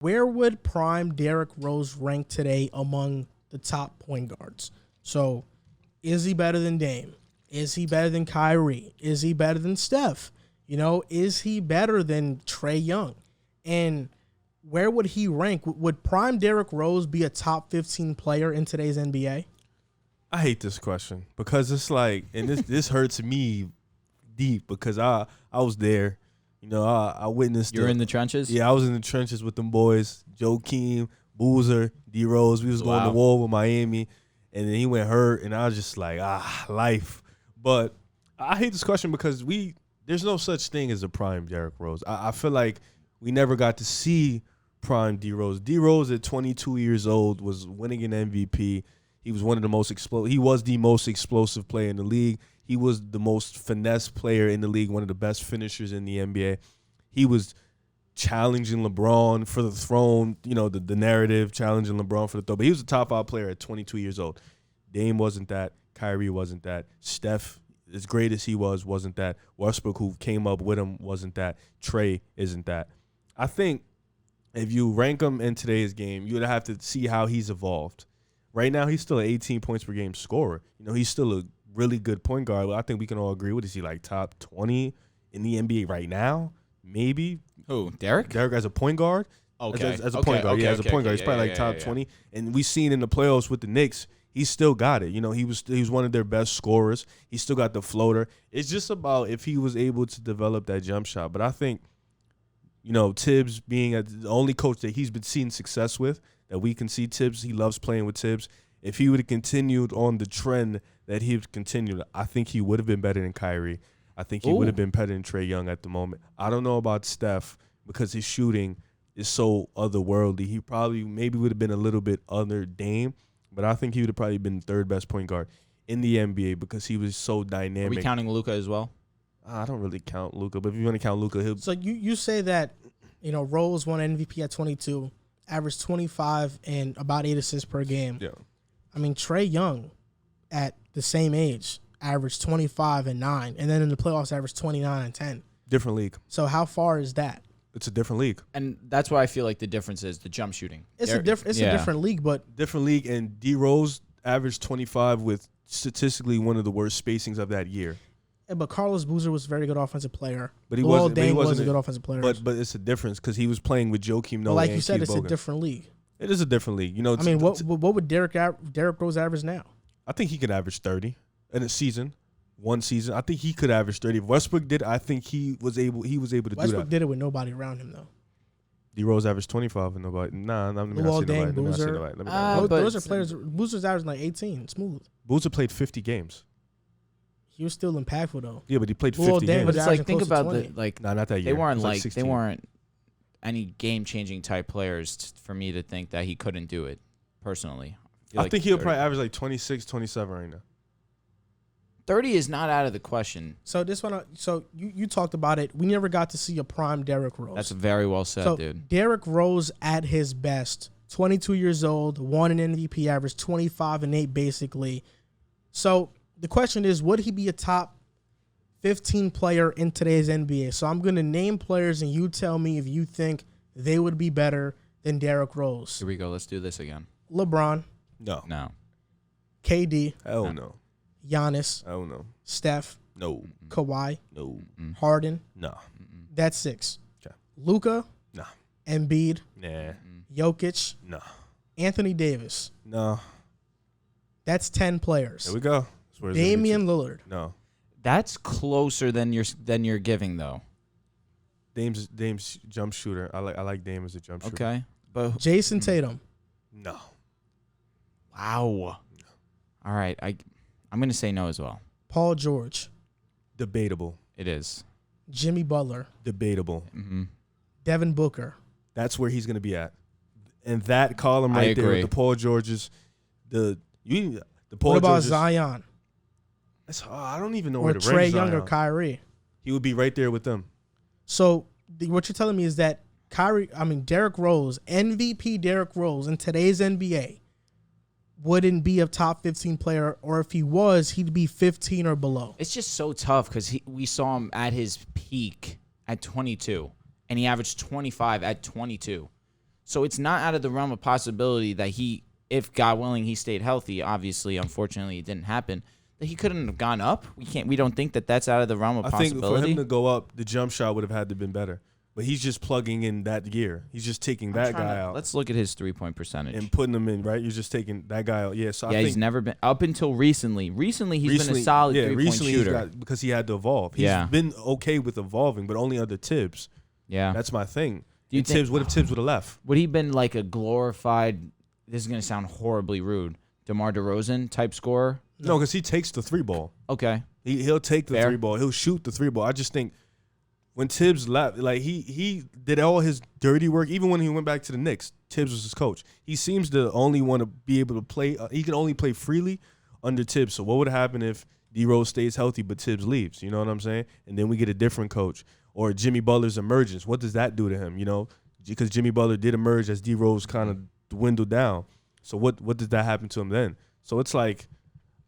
Where would prime Derrick Rose rank today among the top point guards? So, is he better than Dame? Is he better than Kyrie? Is he better than Steph? Is he better than Trae Young? And where would he rank? Would prime Derrick Rose be a top 15 player in today's NBA? I hate this question because it's like, and this hurts me deep because I was there. I witnessed. You're in the trenches? Yeah, I was in the trenches with them boys. Joakim, Boozer, D Rose. We was going to war with Miami, and then he went hurt, and I was just like, life. But I hate this question because there's no such thing as a prime Derrick Rose. I feel like we never got to see prime D Rose. D Rose at 22 years old was winning an MVP. He was one of the most He was the most explosive player in the league. He was the most finesse player in the league, one of the best finishers in the NBA. He was challenging LeBron for the throne, the narrative, challenging LeBron for the throne. But he was a top 5 player at 22 years old. Dame wasn't that. Kyrie wasn't that. Steph, as great as he wasn't that. Westbrook, who came up with him, wasn't that. Trae isn't that. I think if you rank him in today's game, you would have to see how he's evolved. Right now, he's still an 18 points per game scorer. He's still a really good point guard. I think we can all agree. What is he, like top 20 in the NBA right now? Maybe. Who, Derrick? Derrick as a point guard. Okay. As a point guard. Okay, as a point guard. He's probably top 20. And we seen in the playoffs with the Knicks, he still got it. He was one of their best scorers. He still got the floater. It's just about if he was able to develop that jump shot. But I think, Tibbs being the only coach that he's been seeing success with, that we can see Tibbs, he loves playing with Tibbs. If he would have continued on the trend that he continued, I think he would have been better than Kyrie. I think he would have been better than Trae Young at the moment. I don't know about Steph because his shooting is so otherworldly. He maybe would have been a little bit under Dame, but I think he would have probably been the third best point guard in the NBA because he was so dynamic. Are we counting Luka as well? I don't really count Luka, but if you want to count Luka, he'll. So you say that, Rose won MVP at 22, averaged 25 and about 8 assists per game. Yeah. I mean, Trae Young at the same age averaged 25 and 9, and then in the playoffs averaged 29 and 10. Different league. So how far is that? It's a different league. And that's why I feel like the difference is the jump shooting. It's a different league, but different league. And D Rose averaged 25 with statistically one of the worst spacings of that year. Yeah, but Carlos Boozer was a very good offensive player. But he wasn't. Dame was a good offensive player. But it's a difference because he was playing with Joakim Noah. Like you said, Keith it's Bogan. a different league. It is a different league. I mean, what would Derrick Rose average now? I think he could average 30 in a season. One season, I think he could average 30. If Westbrook did, I think he was able to do that. Westbrook did it with nobody around him, though. D Rose averaged 25 and nobody. Nah, let me not say Dame, nobody. Boozer. Those are players. Boozer's averaging like 18, smooth. Boozer played 50 games. He was still impactful though. Yeah, but he played 50 games. But it's like think about Nah, not that year. They weren't any game-changing type players for me to think that he couldn't do it. Personally, I think he'll probably average like 26, 27 right now. 30 is not out of the question. So you talked about it. We never got to see a prime Derrick Rose. That's very well said, dude. Derrick Rose at his best, 22 years old, won an MVP, average 25 and 8 basically. So the question is, would he be a top 15 player in today's NBA? So I'm going to name players and you tell me if you think they would be better than Derrick Rose. Here we go. Let's do this again. LeBron. No. KD. Hell no. Giannis. Hell no. Steph. No. Kawhi. No. Harden. No. That's 6. Okay. Luka. Nah. Embiid. Nah. Jokic. No. Anthony Davis. No. That's 10 players. There we go. Damian Lillard. No. That's closer than you're giving though. Dame's jump shooter. I like Dame as a jump shooter. Okay. But Jason Tatum. No. Wow. No. All right. I'm going to say no as well. Paul George. Debatable. It is. Jimmy Butler. Debatable. Mm-hmm. Devin Booker. That's where he's going to be at. And that column I right there, agree. the Paul Georges, the Paul what about Georges, Zion? I don't even know Or where to Trae rank Young Zion. or Kyrie. He would be right there with them. So what you're telling me is that Derrick Rose, MVP Derrick Rose in today's NBA wouldn't be a top 15 player, or if he was, he'd be 15 or below. It's just so tough because we saw him at his peak at 22, and he averaged 25 at 22. So it's not out of the realm of possibility that if God willing, he stayed healthy. Obviously, unfortunately, it didn't happen. That he couldn't have gone up. We don't think that that's out of the realm of possibility. I think for him to go up, the jump shot would have had to been better. But he's just plugging in that gear. He's just taking that guy out. Let's look at his 3-point percentage and putting him in, right? You're just taking that guy out. Yeah, so I think he's never been up until recently. Recently, he's been a solid 3-point shooter. Because he had to evolve. He's been okay with evolving, but only under Tibbs. Yeah. That's my thing. What if Tibbs would have left? Would he been like a glorified, this is going to sound horribly rude, DeMar DeRozan type scorer? No, because he takes the 3-ball. Okay. He'll take the 3-ball. He'll shoot the 3-ball. I just think when Tibbs left, like he did all his dirty work. Even when he went back to the Knicks, Tibbs was his coach. He seems to only want to be able to play. He can only play freely under Tibbs. So what would happen if D Rose stays healthy but Tibbs leaves? You know what I'm saying? And then we get a different coach or Jimmy Butler's emergence. What does that do to him? You know, because Jimmy Butler did emerge as D Rose kind of dwindled down. So what does that happen to him then? So it's like,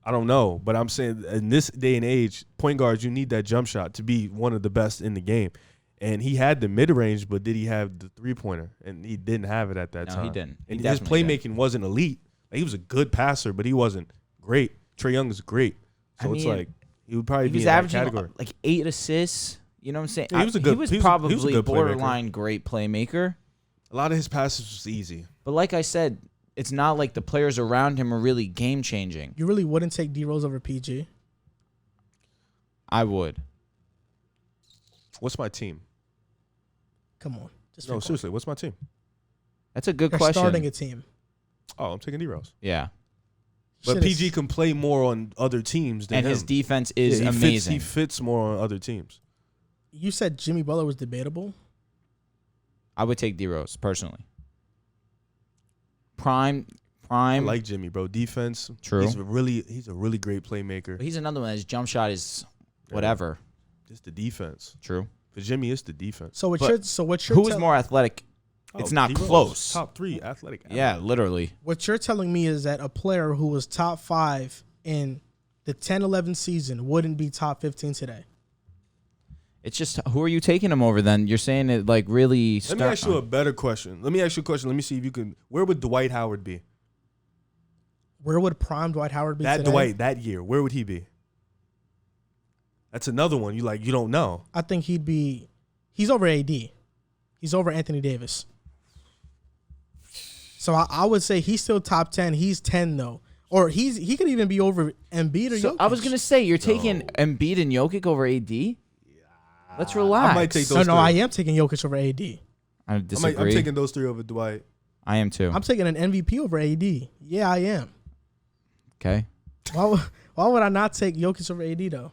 I don't know, but I'm saying in this day and age, point guards, you need that jump shot to be one of the best in the game. And he had the mid-range, but did he have the three-pointer? And he didn't have it at that time. No, he didn't. And his playmaking wasn't elite. Like, he was a good passer, but he wasn't great. Trae Young is great. So it's like he would probably be in that category. Like 8 assists. You know what I'm saying? Yeah, he was a good. He was probably a good borderline great playmaker. A lot of his passes was easy. But like I said, it's not like the players around him are really game changing. You really wouldn't take D Rose over PG? I would. What's my team? Come on. No, seriously, what's my team? That's a good They're question. starting a team. Oh, I'm taking D Rose. Yeah. But PG can play more on other teams than and him. His defense is he amazing. He fits more on other teams. You said Jimmy Butler was debatable? I would take D Rose personally. Prime. I like Jimmy, bro. Defense. True. He's a really great playmaker. But he's another one. His jump shot is whatever. Just the defense. True. Because Jimmy is the defense. So what you're who is more athletic? It's not D-Rose. close. Top 3 athletic. Yeah, literally. What you're telling me is that a player who was top 5 in the 10-11 season wouldn't be top 15 today. It's just, who are you taking him over then? You're saying it like really. Let me ask you a better question. Let me see if you can. Where would Dwight Howard be? Where would prime Dwight Howard be today? Dwight, that year, where would he be? That's another one. You don't know. I think he's over AD. He's over Anthony Davis. So I would say he's still top 10. He's 10 though. Or he could even be over Embiid or Jokic. I was going to say, you're taking Embiid and Jokic over AD? Let's relax. I might take those three. I am taking Jokic over AD. I disagree. I'm taking those 3 over Dwight. I am too. I'm taking an MVP over AD. Yeah, I am. Okay. Why would I not take Jokic over AD though?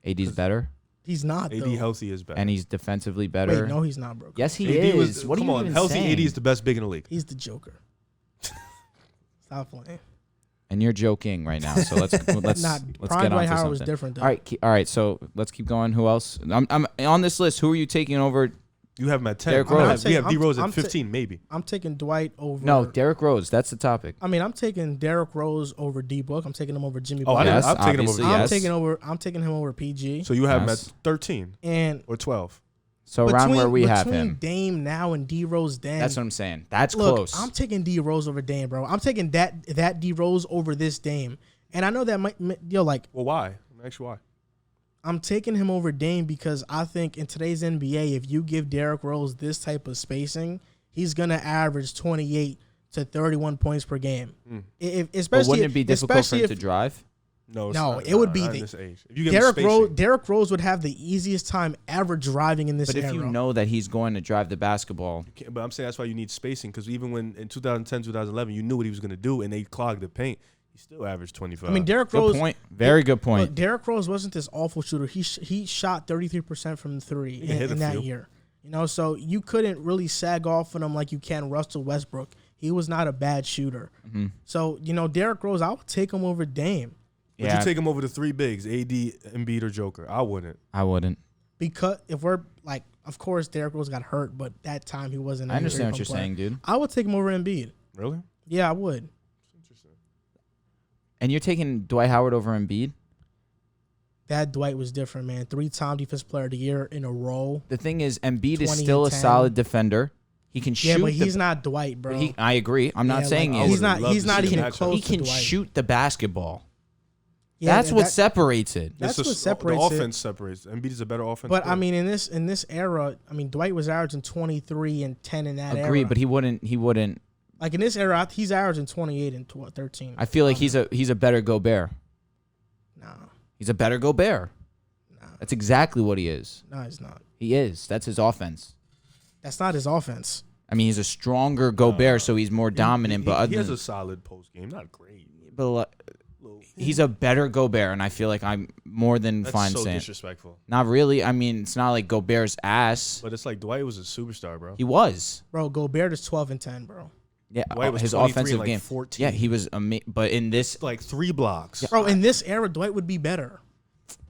AD's better. He's not. AD though. healthy is better. And he's defensively better. Wait, no, he's not, bro. Yes, he is. What are you even healthy saying? AD is the best big in the league. He's the Joker. Stop playing. And you're joking right now. So let's Prime get on Dwight to Howard was something. different though. All right. So let's keep going. Who else? I'm on this list. Who are you taking over? You have him at 10. Derrick Rose. We have D Rose at 15, maybe. I'm taking Dwight over. No, Derrick Rose. That's the topic. I mean, I'm taking Derrick Rose over D Book. I'm taking him over Jimmy. Oh, Butler. I'm taking him over. Yes. I'm taking him over PG. So you have him at 13 and or 12. So around where we have him. Dame now and D Rose then. That's what I'm saying. That's Look, close. I'm taking D Rose over Dame, bro. I'm taking that D Rose over this Dame. And I know that might, Well, why? Let me ask you why. I'm taking him over Dame because I think in today's NBA, if you give Derrick Rose this type of spacing, he's gonna average 28 to 31 points per game. But wouldn't it be difficult for him to drive? No, it would be this age. If you give Derrick Rose would have the easiest time ever driving in this era. But if you know that he's going to drive the basketball. But I'm saying that's why you need spacing, because even when in 2010, 2011, you knew what he was going to do, and they clogged the paint, he still averaged 25. I mean, Derrick Rose. Good point. Very good point. Look, Derrick Rose wasn't this awful shooter. He shot 33% from 3 in that year. You know, so you couldn't really sag off on him like you can Russell Westbrook. He was not a bad shooter. Mm-hmm. So, you know, Derrick Rose, I would take him over Dame. Would you take him over the 3 bigs, AD, Embiid, or Joker? I wouldn't. Because if we're like, of course, Derrick Rose got hurt, but that time he wasn't. I understand what you're saying, dude. I would take him over Embiid. Really? Yeah, I would. Interesting. And you're taking Dwight Howard over Embiid? That Dwight was different, man. 3-time Defensive Player of the Year in a row. The thing is, Embiid is still a solid defender. He can shoot. Yeah, but he's not Dwight, bro. I agree. I'm not saying like, he he's is. not even close. He can to Dwight. shoot the basketball. Yeah, that's what separates it. That's what separates the offense separates. Embiid is a better offense. But player. I mean, in this era, I mean, Dwight was averaging 23 and 10 in that era. Agree, but he wouldn't. Like in this era, he's averaging 28 and 13. I feel like he's a better Gobert. Nah. He's a better Gobert. Nah. That's exactly what he is. No, he's not. He is. That's his offense. That's not his offense. I mean, he's a stronger Gobert, so he's more dominant. But he has a solid post game, not great. But he's a better Gobert, and I feel like I'm more than fine so saying. Disrespectful. Not really. I mean, it's not like Gobert's ass. But it's like Dwight was a superstar, bro. He was. Bro, Gobert is 12 and 10, bro. Yeah, Dwight was his 23 offensive and like game. 14. Yeah, he was but in this, like 3 blocks. Bro, in this era, Dwight would be better.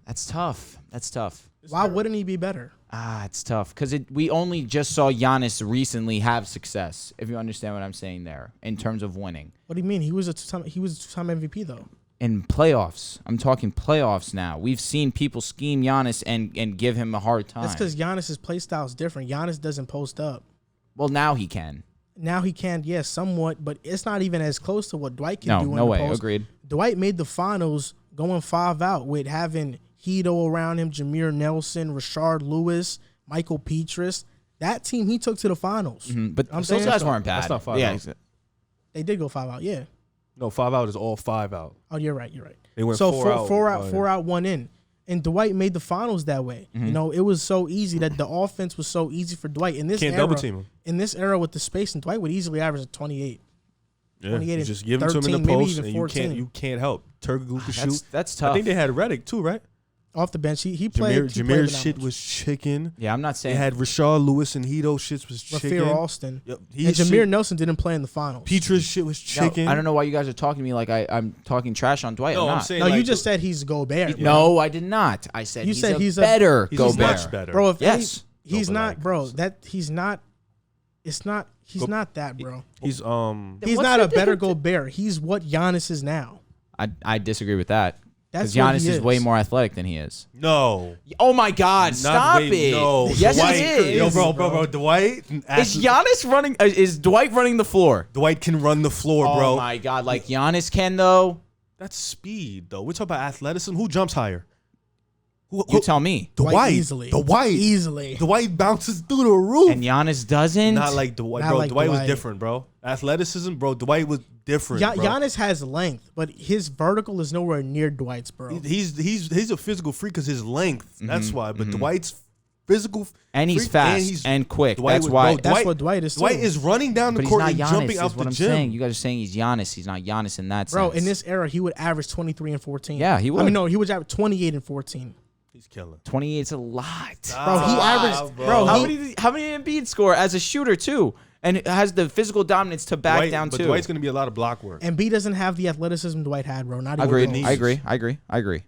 that's tough. That's tough. Why wouldn't he be better? It's tough because we only just saw Giannis recently have success. If you understand what I'm saying there, in terms of winning What do you mean? He was a two-time MVP though. in playoffs. I'm talking playoffs now. We've seen people scheme Giannis and give him a hard time. That's because Giannis's play style is different. Giannis doesn't post up. Well, now he can. Now he can, yes, somewhat, but it's not even as close to what Dwight can do. No way. Post. Agreed. Dwight made the finals going 5 out with having Hito around him, Jameer Nelson, Rashard Lewis, Michael Petrus. That team he took to the finals. Mm-hmm. But I'm those saying guys so. weren't bad. That's not 5 yeah, out. They did go 5 out, yeah. No, 5 out is all 5 out. Oh, you're right. They went so 4 out. 4 out, 1 in. And Dwight made the finals that way. Mm-hmm. You know, it was so easy that the offense was so easy for Dwight. In this Can't era, double team him. In this era with the space, and Dwight would easily average a 28. Yeah, 28 you and just give it to him 13, in the maybe post, even and 14. you can't help. Turkoglu can shoot. That's tough. I think they had Reddick too, right? Off the bench, he played. Jameer's shit was chicken. Yeah, I'm not They saying. had Rashard Lewis and Hito shit was chicken. Rafir Alston. Yep. And Jameer Nelson didn't play in the finals. Petrus shit was chicken. I don't know why you guys are talking to me like I'm talking trash on Dwight. No, I'm I'm not. saying No, like you just said he's Gobert. bro. No, I did not. I said You he's said a he's a- better he's Gobert. much better. Bro, if Yes. he's Go not, back. bro. He's not that, bro. He's He's what's not the a better difference? Gobert. He's what Giannis is now. I disagree with that. That's Because what Giannis he is way more athletic than he is. no. Oh my God! Not Stop way- it! No. Yes, Dwight, he is. Yo, bro. Dwight. Is Giannis running? Is Dwight running the floor? Dwight can run the floor, bro. Oh my God! Like Giannis can though. That's speed, though. We're talking about athleticism. Who jumps higher? You tell me. Dwight. easily. Dwight. Easily. Dwight bounces through the roof. And Giannis doesn't. Not like Dwight, Not bro. like Dwight was Dwight. different, bro. Athleticism, bro. Dwight was different, bro. Giannis has length, but his vertical is nowhere near Dwight's, bro. He's a physical freak because his length. That's why. But Dwight's physical, and he's freak, fast and quick. Dwight That's was- why. bro, That's what Dwight is, too. Dwight is running down the But he's court not and Giannis. jumping Is out what the I'm gym. saying. You guys are saying he's Giannis. He's not Giannis in that Bro, sense. in this era, he would average 23 and 14. Yeah, he I would. mean, no, he would average 28 and 14. He's killing. 28 is a lot. Bro, he averaged. Bro, How he, many Embiid score as a shooter too, and has the physical dominance to back Dwight, down but too? Dwight's gonna be a lot of block work. and B doesn't have the athleticism Dwight had, bro. Not even Agreed. close. I agree.